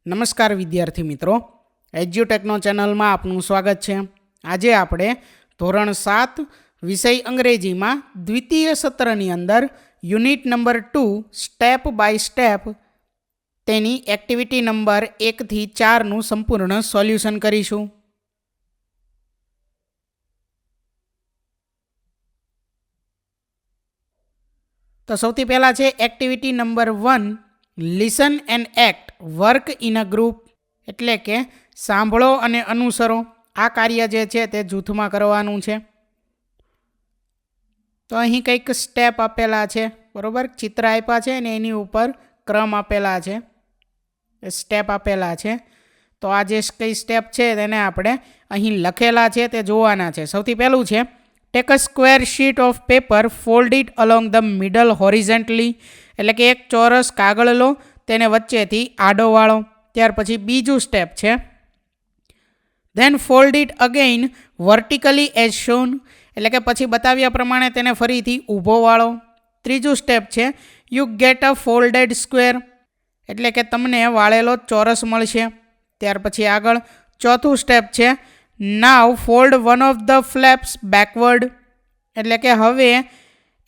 નમસ્કાર વિદ્યાર્થી મિત્રો, એજ્યુટેકનો ચેનલમાં આપનું સ્વાગત છે. આજે આપણે ધોરણ 7 વિષય અંગ્રેજીમાં દ્વિતીય સત્રની અંદર unit number 2 step by step તેની એક્ટિવિટી નંબર 1 થી 4નું સંપૂર્ણ સોલ્યુશન કરીશું. તો સૌથી પહેલાં છે activity number 1, listen and act work in a group, એટલે કે સાંભળો અને અનુસરો. આ કાર્ય જે છે તે જૂથમાં કરવાનું છે. તો અહીં કંઈક સ્ટેપ આપેલા છે, બરાબર, ચિત્ર આપ્યા છે અને એની ઉપર ક્રમ આપેલા છે, સ્ટેપ આપેલા છે. તો આ જે કઈ સ્ટેપ છે તેને આપણે અહીં લખેલા છે તે જોવાના છે. સૌથી પહેલું છે take a square sheet of paper, fold it along the middle હોરિઝન્ટલી, એટલે કે એક ચોરસ કાગળ લો, તેને વચ્ચેથી આડો વાળો. ત્યાર પછી બીજું સ્ટેપ છે then fold it again vertically as shown, એટલે કે પછી બતાવ્યા પ્રમાણે તેને ફરીથી ઊભો વાળો. ત્રીજું સ્ટેપ છે you get a folded square, એટલે કે તમને વાળેલો ચોરસ મળશે. ત્યાર પછી આગળ ચોથું સ્ટેપ છે now fold one of the flaps backward, એટલે કે હવે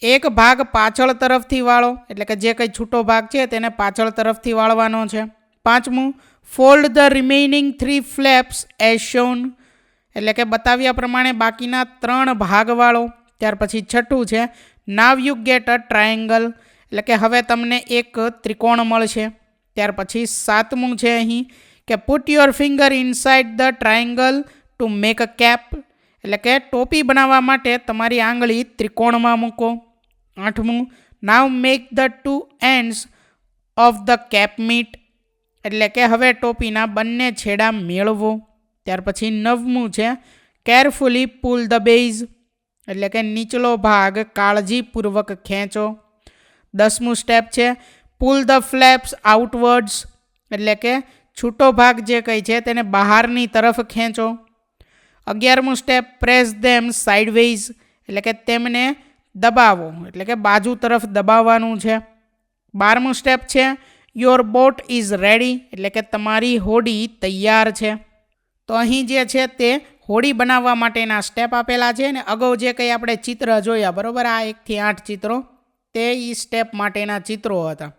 એક ભાગ પાછળ તરફથી વાળો, એટલે કે જે કંઈ છૂટો ભાગ છે તેને પાછળ તરફથી વાળવાનો છે. પાંચમું fold the remaining 3 flaps as shown, એટલે કે બતાવ્યા પ્રમાણે બાકીના 3 ભાગ વાળો. ત્યાર પછી છઠ્ઠું છે now you get a triangle, એટલે કે હવે તમને એક ત્રિકોણ મળશે. ત્યાર પછી સાતમું છે અહીં કે put your finger inside the triangle to make a cap, એટલે કે ટોપી બનાવવા માટે તમારી આંગળી ત્રિકોણમાં મૂકો. આઠમું now make the 2 ends of the cap meet, એટલે કે હવે ટોપીના બંને છેડા મેળવો. ત્યાર પછી નવમું છે કેરફુલી પુલ ધ બેઝ, એટલે કે નીચલો ભાગ કાળજીપૂર્વક ખેંચો. 10મું સ્ટેપ છે પુલ ધ ફ્લેપ્સ આઉટવર્ડ્સ, એટલે કે છૂટો ભાગ જે કંઈ છે તેને બહારની તરફ ખેંચો. 11મું સ્ટેપ પ્રેસ ધેમ સાઇડવેઝ, એટલે કે તેમને દબાવો, એટલે કે બાજુ તરફ દબાવવાનું છે. 12મું સ્ટેપ છે યોર બોટ ઇઝ રેડી, એટલે કે તમારી હોડી તૈયાર છે. તો અહીં જે છે તે હોડી બનાવવા માટેના સ્ટેપ આપેલા છે. ને અગાઉ જે કંઈ આપણે ચિત્ર જોયા, બરાબર, આ 1 થી 8 ચિત્રો, તે એ સ્ટેપ માટેના ચિત્રો હતા.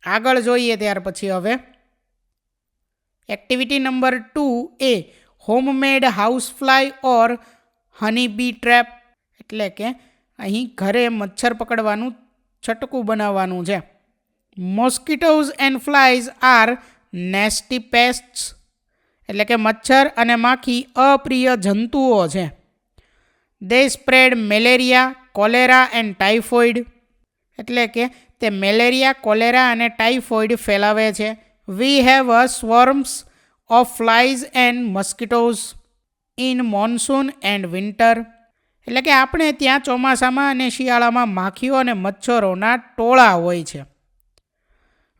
આગળ જોઈએ ત્યાર પછી હવે activity number 2A homemade house fly or honey bee trap, એટલે કે અહીં ઘરે મચ્છર પકડવાનું છટકું બનાવવાનું છે. Mosquitoes and flies are nasty pests, એટલે કે મચ્છર અને માખી અપ્રિય જંતુઓ છે. They spread malaria, cholera and typhoid, એટલે કે તે મેલેરિયા, કોલેરા અને ટાઇફોઇડ ફેલાવે છે. We have a swarms of flies and mosquitoes in monsoon and winter, એટલે કે આપણે ત્યાં ચોમાસામાં અને શિયાળામાં માખીઓ અને મચ્છરોના ટોળા હોય છે.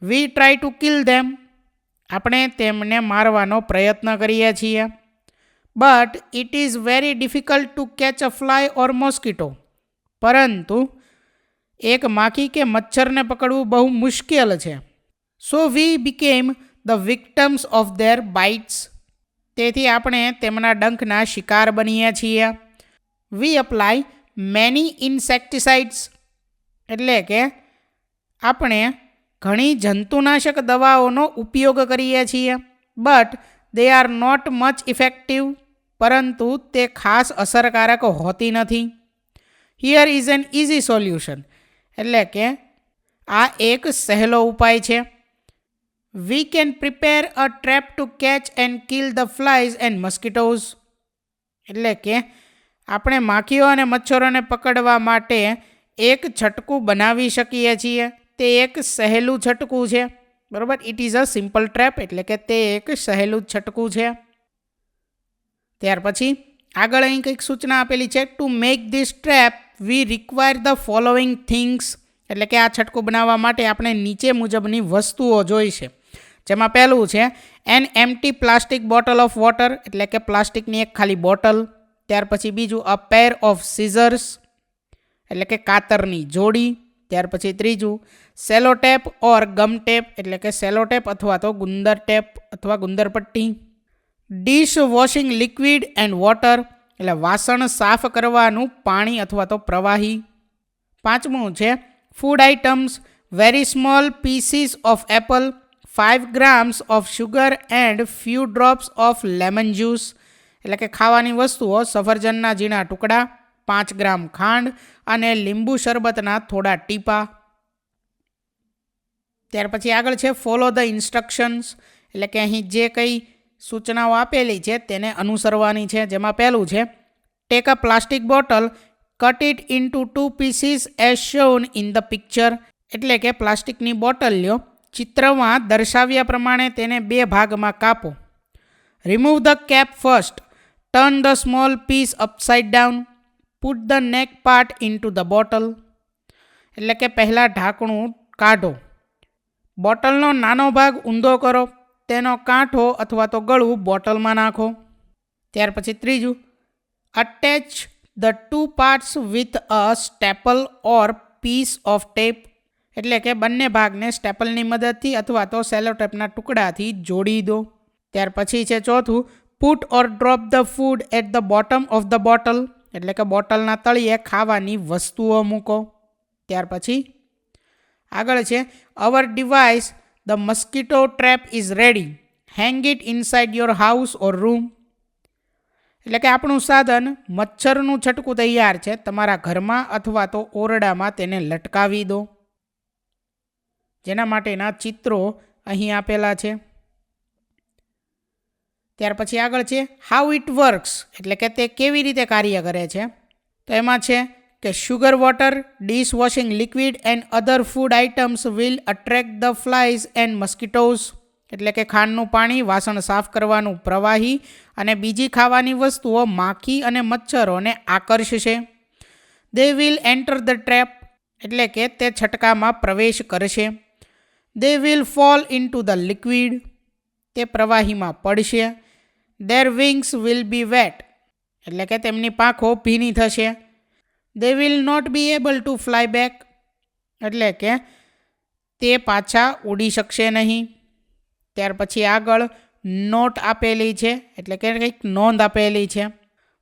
We try to kill them, આપણે તેમને મારવાનો પ્રયત્ન કરીએ છીએ. But it is very difficult to catch a fly or mosquito, પરંતુ એક માખી કે મચ્છરને પકડવું બહુ મુશ્કેલ છે. So we became the victims of their bites, તેથી આપણે તેમના ડંખના શિકાર બનીએ છીએ. વી અપ્લાય મેની ઇન્સેક્ટિસાઇડ્સ, એટલે કે આપણે ઘણી જંતુનાશક દવાઓનો ઉપયોગ કરીએ છીએ. But they are not much effective, પરંતુ તે ખાસ અસરકારક હોતી નથી. Here is an easy solution, એટલે કે આ એક સહેલો ઉપાય છે. We can prepare a trap to catch and kill the flies and mosquitoes, એટલે કે આપણે માખીઓ અને મચ્છરોને પકડવા માટે એક છટકું બનાવી શકીએ છીએ. તે એક સહેલું છટકું છે, બરાબર. It is a simple trap, એટલે કે તે એક સહેલું છટકું છે. ત્યાર પછી આગળ અહીં કંઈક સૂચના આપેલી છે to make this trap we require the following things, એટલે કે આ છટકું બનાવવા માટે આપણે નીચે મુજબની વસ્તુઓ જોઈશે. જેમાં પહેલું છે an empty plastic bottle of water, એટલે કે પ્લાસ્ટિકની એક ખાલી બોટલ. ત્યાર પછી બીજું અ પેર ઓફ સીઝર્સ, એટલે કે કાતરની જોડી. ત્યાર પછી ત્રીજું સેલો ટેપ ઓર ગમ ટેપ એટલે કે સેલો ટેપ અથવા તો ગુંદર ટેપ અથવા ગુંદર પટ્ટી. Dish washing liquid and water એટલે વાસણ સાફ કરવાનું પાણી અથવા તો પ્રવાહી. પાંચમું છે food items very small pieces of Apple 5 grams of sugar and few drops of lemon juice એટલે કે ખાવાની વસ્તુઓ સફરજનના ઝીણા ટુકડા 5 ગ્રામ ખાંડ અને લીંબુ શરબતના થોડા ટીપા. ત્યાર પછી આગળ છે ફોલો ધ ઇન્સ્ટ્રક્શન્સ એટલે કે અહીં જે કંઈ સૂચનાઓ આપેલી છે તેને અનુસરવાની છે. જેમાં પહેલું છે take a plastic bottle cut it into 2 pieces as shown in the picture એટલે કે પ્લાસ્ટિકની બોટલ લ્યો, ચિત્રમાં દર્શાવ્યા પ્રમાણે તેને 2 ભાગમાં કાપો. Remove the cap first, turn the small piece upside down, put the neck part into the bottle એટલે કે પહેલાં ઢાંકણું કાઢો, બોટલનો નાનો ભાગ ઊંધો કરો, તેનો કાંઠો અથવા તો ગળું બોટલમાં નાખો. ત્યાર પછી ત્રીજું attach the 2 parts with a staple or piece of tape એટલે કે બંને ભાગને સ્ટેપલની મદદથી અથવા તો સેલો ટેપના ટુકડાથી જોડી દો. ત્યાર પછી છે ચોથું put or drop the food at the bottom of the bottle એટલે કે બોટલના તળિયે ખાવાની વસ્તુઓ મૂકો. ત્યાર પછી આગળ છે our device the mosquito trap is ready, hang it inside your house or room એટલે કે આપણું સાધન મચ્છરનું છટકું તૈયાર છે, તમારા ઘરમાં અથવા તો ઓરડામાં તેને લટકાવી દો. જેના માટેના ચિત્રો અહીં આપેલા છે. ત્યાર પછી આગળ છે હાઉ ઇટ વર્ક્સ એટલે કે તે કેવી રીતે કાર્ય કરે છે. તો એમાં છે કે sugar water dish washing liquid and other food items will attract the flies and mosquitoes એટલે કે ખાંડનું પાણી વાસણ સાફ કરવાનું પ્રવાહી અને બીજી ખાવાની વસ્તુઓ માખી અને મચ્છરોને આકર્ષશે. They will enter the trap એટલે કે તે છટકામાં પ્રવેશ કરશે. They will fall into the liquid તે પ્રવાહીમાં પડશે. Their wings will be wet એટલે કે તેમની પાંખો ભીની થશે. They will not be able to fly back એટલે કે તે પાછા ઉડી શકશે નહીં. ત્યાર પછી આગળ નોટ આપેલી છે એટલે કે કંઈક નોંધ આપેલી છે.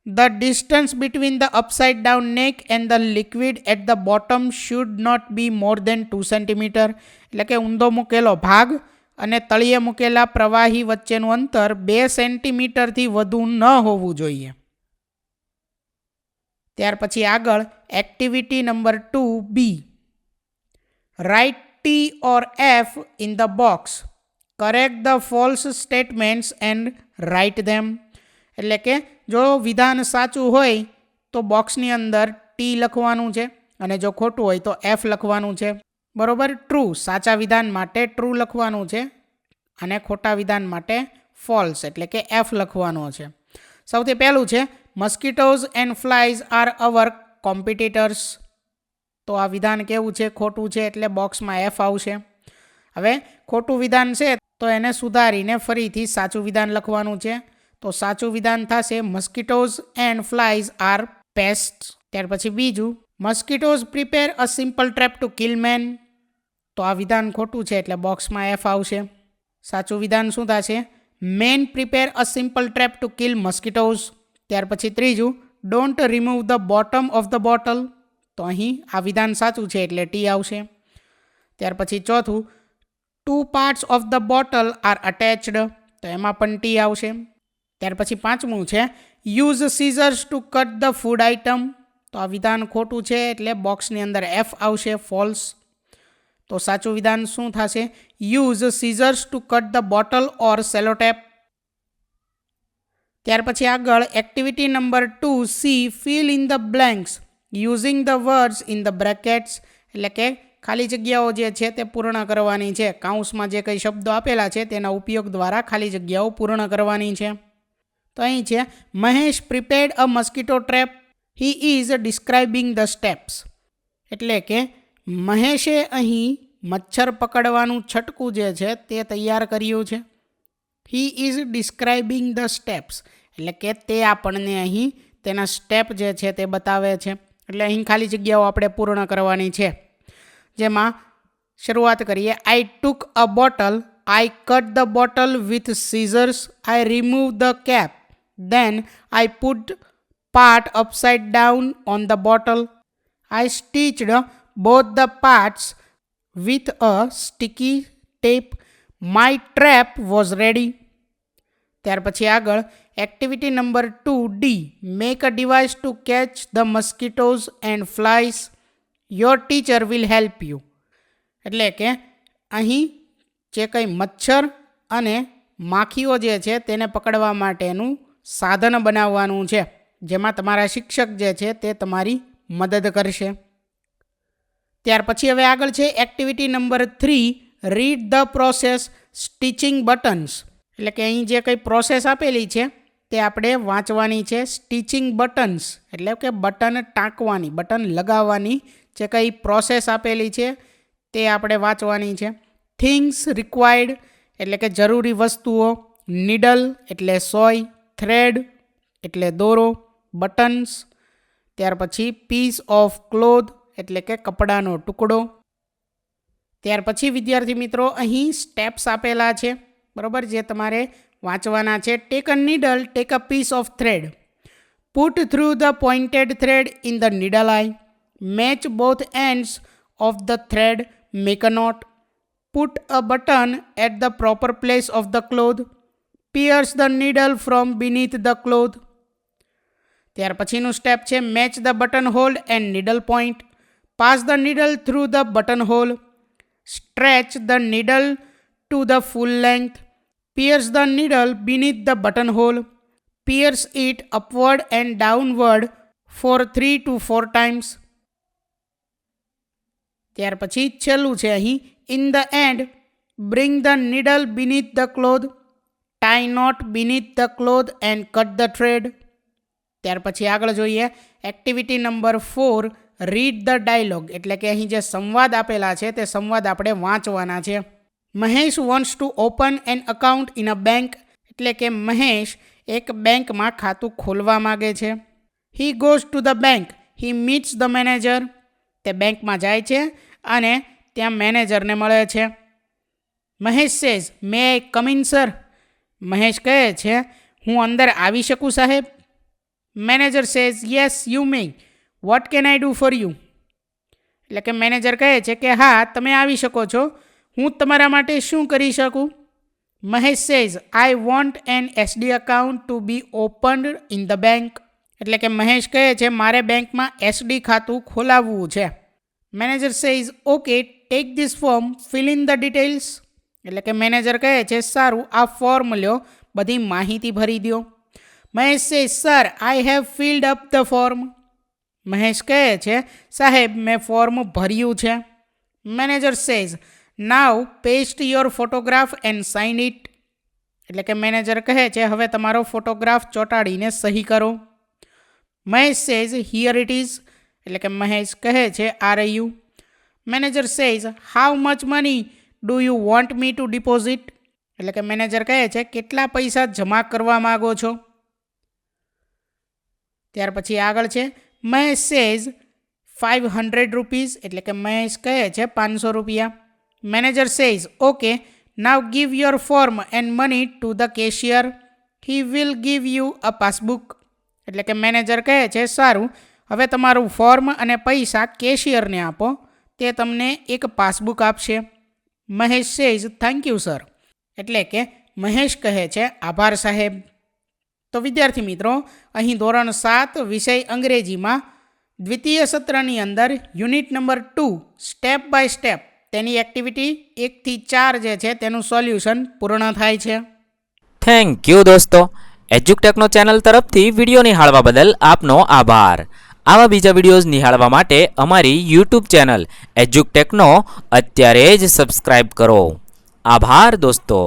The distance between the upside down neck and the liquid at the bottom should not be more than 2 centimetre એટલે કે ઊંધો મૂકેલો ભાગ અને તળિયે મૂકેલા પ્રવાહી વચ્ચેનું અંતર 2 સેન્ટીમીટરથી વધુ ન હોવું જોઈએ. ત્યાર પછી આગળ activity number 2B write T or F in the box, correct the false statements and write them એટલે કે જો વિધાન સાચું હોય તો બોક્સની અંદર ટી લખવાનું છે અને જો ખોટું હોય તો એફ લખવાનું છે. બરોબર, ટ્રુ સાચા વિધાન માટે ટ્રુ લખવાનું છે અને ખોટા વિધાન માટે ફોલ્સ એટલે કે એફ લખવાનો છે. સૌથી પહેલું છે mosquitoes and flies are our competitors. તો આ વિધાન કેવું છે? ખોટું છે એટલે બોક્સમાં એફ આવશે. હવે ખોટું વિધાન છે તો એને સુધારીને ફરીથી સાચું વિધાન લખવાનું છે. તો સાચું વિધાન થશે mosquitoes and flies are pest. ત્યાર પછી બીજું mosquitoes prepare a simple trap to kill man. તો આ વિધાન ખોટું છે એટલે બોક્સમાં એફ આવશે. સાચું વિધાન શું થશે? Men prepare a simple trap to kill mosquitoes. ત્યાર પછી ત્રીજું don't remove the bottom of the bottle. તો અહીં આ વિધાન સાચું છે એટલે ટી આવશે. ત્યાર પછી ચોથું 2 parts of the bottle are attached. તો એમાં પણ ટી આવશે. ત્યાર પછી પાંચમું છે use scissors to cut the food item. તો આ વિધાન ખોટું છે એટલે બોક્સની અંદર એફ આવશે, ફોલ્સ. તો સાચું વિધાન શું થશે? Use scissors to cut the bottle or sellotape. ત્યાર પછી આગળ activity number 2C fill in the blanks using the words in the brackets એટલે કે ખાલી જગ્યાઓ જે છે તે પૂર્ણ કરવાની છે. કાઉન્સમાં જે કંઈ શબ્દો આપેલા છે તેના ઉપયોગ દ્વારા ખાલી જગ્યાઓ પૂર્ણ કરવાની છે. તો અહીં છે Mahesh prepared a mosquito trap, he is describing the steps એટલે કે મહેશે અહીં મચ્છર પકડવાનું છટકું જે છે તે તૈયાર કર્યું છે. હી ઇઝ ડિસ્ક્રાઇબિંગ ધ સ્ટેપ્સ એટલે કે તે આપણને અહીં તેના સ્ટેપ જે છે તે બતાવે છે. એટલે અહીં ખાલી જગ્યાઓ આપણે પૂર્ણ કરવાની છે. જેમાં શરૂઆત કરીએ. I took a bottle, I cut the bottle with scissors, I remove the cap, then I put part upside down on the bottle, I stitched both the parts with a sticky tape, my trap was ready. ત્યાર પછી આગળ activity number 2D, make a device to catch the mosquitoes and flies, your teacher will help you. એટલે કે અહીં જે કંઈ મચ્છર અને માખીઓ જે છે તેને પકડવા માટેનું સાધન બનાવવાનું છે, જેમાં તમારા શિક્ષક જે છે તે તમારી મદદ કરશે. ત્યાર પછી હવે આગળ છે activity number 3, read the process stitching buttons. એટલે કે અહીં જે કંઈ પ્રોસેસ આપેલી છે તે આપણે વાંચવાની છે. સ્ટિચિંગ બટન્સ એટલે કે બટન ટાંકવાની, બટન લગાવવાની જે કંઈ પ્રોસેસ આપેલી છે તે આપણે વાંચવાની છે. થિંગ્સ રિક્વાયર્ડ એટલે કે જરૂરી વસ્તુઓ, નીડલ એટલે સોય, થ્રેડ એટલે દોરો, બટન્સ, ત્યાર પછી પીસ ઓફ ક્લોથ એટલે કે કપડાનો ટુકડો. ત્યાર પછી વિદ્યાર્થી મિત્રો અહીં સ્ટેપ્સ આપેલા છે, બરાબર, જે તમારે વાંચવાના છે. Take a needle, take a piece of thread, put through the pointed thread in the needle eye, match both ends of the thread, make a knot, put a button at the proper place of the cloth, pierce the needle from beneath the cloth. ત્યાર પછીનું step છે match the button hole and needle point, pass the needle through the button hole, stretch the needle to the full length, pierce the needle beneath the button hole, pierce it upward and downward for 3 to 4 times. ત્યાર પછી છેલ્લું છે અહીં in the end bring the needle beneath the cloth, tie knot beneath the cloth and cut the thread. ત્યાર પછી આગળ જોઈએ activity number 4, read the dialogue. એટલે કે અહીં જે સંવાદ આપેલા છે તે સંવાદ આપણે વાંચવાના છે. Mahesh wants to open an account in a bank. એટલે કે મહેશ એક બેંકમાં ખાતું ખોલવા માગે છે. He goes to the bank, he meets the manager. તે બેંકમાં જાય છે અને ત્યાં મેનેજરને મળે છે. Mahesh says, may I come in sir. Mahesh કહે છે હું અંદર આવી શકું સાહેબ. Manager says yes you may, what can I do for you. એટલે કે મેનેજર કહે છે કે હા તમે આવી શકો છો, હું તમારા માટે શું કરી શકું. Mahesh says I want an SD account to be opened in the bank. એટલે કે મહેશ કહે છે મારે બેંકમાં એસડી ખાતું ખોલાવવું છે. Manager says okay take this form, fill in the details. એટલે કે મેનેજર કહે છે સારું આ ફોર્મ લ્યો, બધી માહિતી ભરી દો. Mahesh says sir I have filled up the form. Mahesh કહે છે સાહેબ મેં ફોર્મ ભર્યું છે. Manager says now paste your photograph and sign it. એટલે કે મેનેજર કહે છે હવે તમારો ફોટોગ્રાફ ચોંટાડીને સહી કરો. Mahesh says here it is. એટલે કે મહેશ કહે છે આ રહ્યું. Manager says how much money do you want me to deposit. એટલે કે મેનેજર કહે છે કેટલા પૈસા જમા કરવા માગો છો. ત્યાર પછી આગળ છે મહેશ સેઝ 500 રૂપીઝ. એટલે કે મહેશ કહે છે 500 રૂપિયા. Manager says okay now give your form and money to the cashier, he will give you a passbook. એટલે કે મેનેજર કહે છે સારું હવે તમારું ફોર્મ અને પૈસા કેશિયરને આપો, તે તમને એક પાસબુક આપશે. Mahesh says thank you sir. એટલે કે મહેશ કહે છે આભાર સાહેબ. તો વિદ્યાર્થી મિત્રો અહીં ધોરણ 7 વિષય અંગ્રેજીમાં દ્વિતીય સત્રની અંદર unit number 2 step by step તેની એક્ટિવિટી 1 થી 4 જે છે તેનું સોલ્યુશન પૂર્ણ થાય છે. થેન્ક યુ દોસ્તો. એજ્યુકટેકનો ચેનલ તરફથી વિડીયો નિહાળવા બદલ આપનો આભાર. આવા બીજા વિડીયોઝ નિહાળવા માટે અમારી યુટ્યુબ ચેનલ એજ્યુકટેકનો અત્યારે જ સબસ્ક્રાઇબ કરો. આભાર દોસ્તો.